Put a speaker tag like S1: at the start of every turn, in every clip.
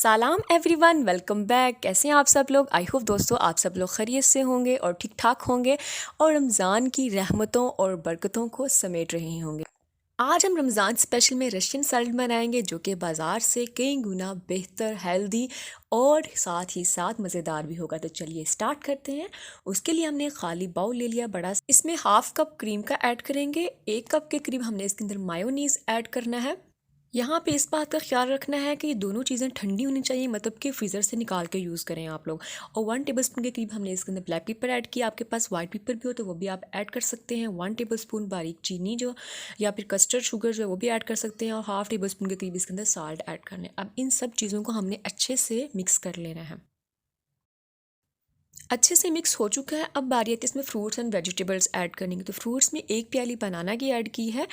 S1: सलाम everyone, welcome back. कैसे हैं आप सब लोग? आई होप दोस्तों आप सब लोग खैरियत से होंगे और ठीक ठाक होंगे और रमज़ान की रहमतों और बरकतों को समेट रहे होंगे। आज हम रमज़ान स्पेशल में रशियन सैलड बनाएंगे जो कि बाज़ार से कई गुना बेहतर, हेल्दी और साथ ही साथ मज़ेदार भी होगा। तो चलिए स्टार्ट करते हैं। उसके लिए हमने खाली बाउल ले लिया बड़ा, इसमें हाफ कप क्रीम का ऐड करेंगे। 1 कप के करीब हमने इसके अंदर मायोनीज़ ऐड करना है। यहाँ पे इस बात का ख्याल रखना है कि ये दोनों चीज़ें ठंडी होनी चाहिए, मतलब कि फ्रीज़र से निकाल के यूज़ करें आप लोग। और 1 टेबलस्पून के करीब हमने इसके अंदर ब्लैक पेपर ऐड किया। आपके पास वाइट पेपर भी हो तो वो भी आप ऐड कर सकते हैं। 1 टेबलस्पून बारीक चीनी जो या फिर कस्टर्ड शुगर जो है वो भी ऐड कर सकते हैं। और हाफ टेबलस्पून के करीब इसके अंदर साल्ट ऐड करना है। अब इन सब चीज़ों को हमने अच्छे से मिक्स कर लेना है। अच्छे से मिक्स हो चुका है। अब बारी आती है इसमें फ्रूट्स एंड वेजिटेबल्स ऐड करने की। तो फ्रूट्स में 1 प्याली बनाना की ऐड की है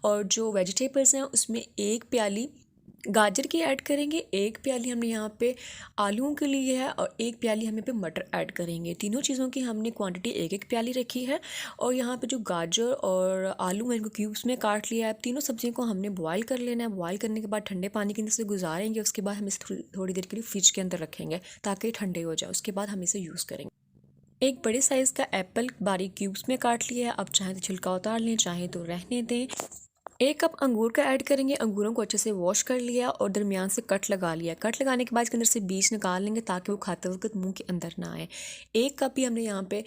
S1: और जो वेजिटेबल्स हैं उसमें 1 प्याली गाजर की ऐड करेंगे। 1 प्याली हमने यहाँ पे आलूओं के लिए है और 1 प्याली हम यहाँ पे मटर ऐड करेंगे। तीनों चीज़ों की हमने क्वांटिटी 1-1 प्याली रखी है। और यहाँ पे जो गाजर और आलू हैं इनको क्यूब्स में काट लिया है। तीनों सब्जियों को हमने बॉयल कर लेना है। बॉयल करने के बाद ठंडे पानी के अंदर से गुजारेंगे। उसके बाद हम इसे थोड़ी देर के लिए फ्रिज के अंदर रखेंगे ताकि ठंडे हो जाए। उसके बाद हम इसे यूज़ करेंगे। एक बड़े साइज़ का एप्पल बारीक क्यूब्स में काट लिया है। अब चाहे तो छिलका उतार लें, चाहे तो रहने दें। 1 कप अंगूर का ऐड करेंगे। अंगूरों को अच्छे से वॉश कर लिया और दरमियान से कट लगा लिया। कट लगाने के बाद इसके अंदर से बीज निकाल लेंगे ताकि वो खाते वक्त मुंह के अंदर ना आए। 1 कप ही हमने यहाँ पे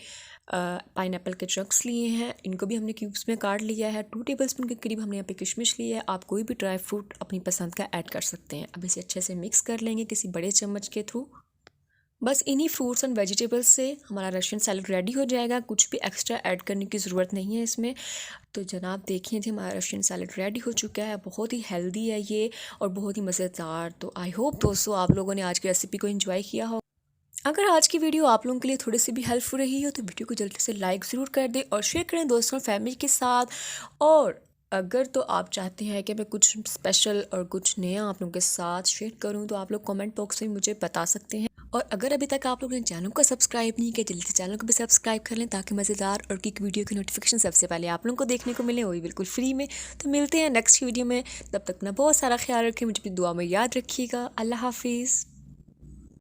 S1: पाइनएप्पल के चंक्स लिए हैं, इनको भी हमने क्यूब्स में काट लिया है। 2 टेबलस्पून के करीब हमने यहाँ पे किशमिश लिया है। आप कोई भी ड्राई फ्रूट अपनी पसंद का ऐड कर सकते हैं। अब इसे अच्छे से मिक्स कर लेंगे किसी बड़े चम्मच के थ्रू। बस इन्हीं फ्रूट्स एंड वेजिटेबल्स से हमारा रशियन सैलड रेडी हो जाएगा। कुछ भी एक्स्ट्रा ऐड करने की ज़रूरत नहीं है इसमें। तो जनाब देखिए जी, हमारा रशियन सैलड रेडी हो चुका है। बहुत ही हेल्दी है ये और बहुत ही मज़ेदार। तो आई होप दोस्तों आप लोगों ने आज की रेसिपी को एंजॉय किया हो। अगर आज की वीडियो आप लोगों के लिए थोड़ी सी भी हेल्पफुल रही हो तो वीडियो को जल्दी से लाइक ज़रूर कर दें और शेयर करें दोस्तों फैमिली के साथ। और अगर तो आप चाहते हैं कि मैं कुछ स्पेशल और कुछ नया आप लोगों के साथ शेयर करूं तो आप लोग कमेंट बॉक्स में मुझे बता सकते हैं। और अगर अभी तक आप लोगों ने चैनल को सब्सक्राइब नहीं किया जल्दी से चैनल को भी सब्सक्राइब कर लें ताकि मज़ेदार और क्विक वीडियो की नोटिफिकेशन सबसे पहले आप लोगों को देखने को मिले, वो भी बिल्कुल फ्री में। तो मिलते हैं नेक्स्ट वीडियो में। तब तक अपना बहुत सारा ख्याल रखें, मुझे अपनी दुआ में याद रखिएगा। अल्लाह हाफिज़।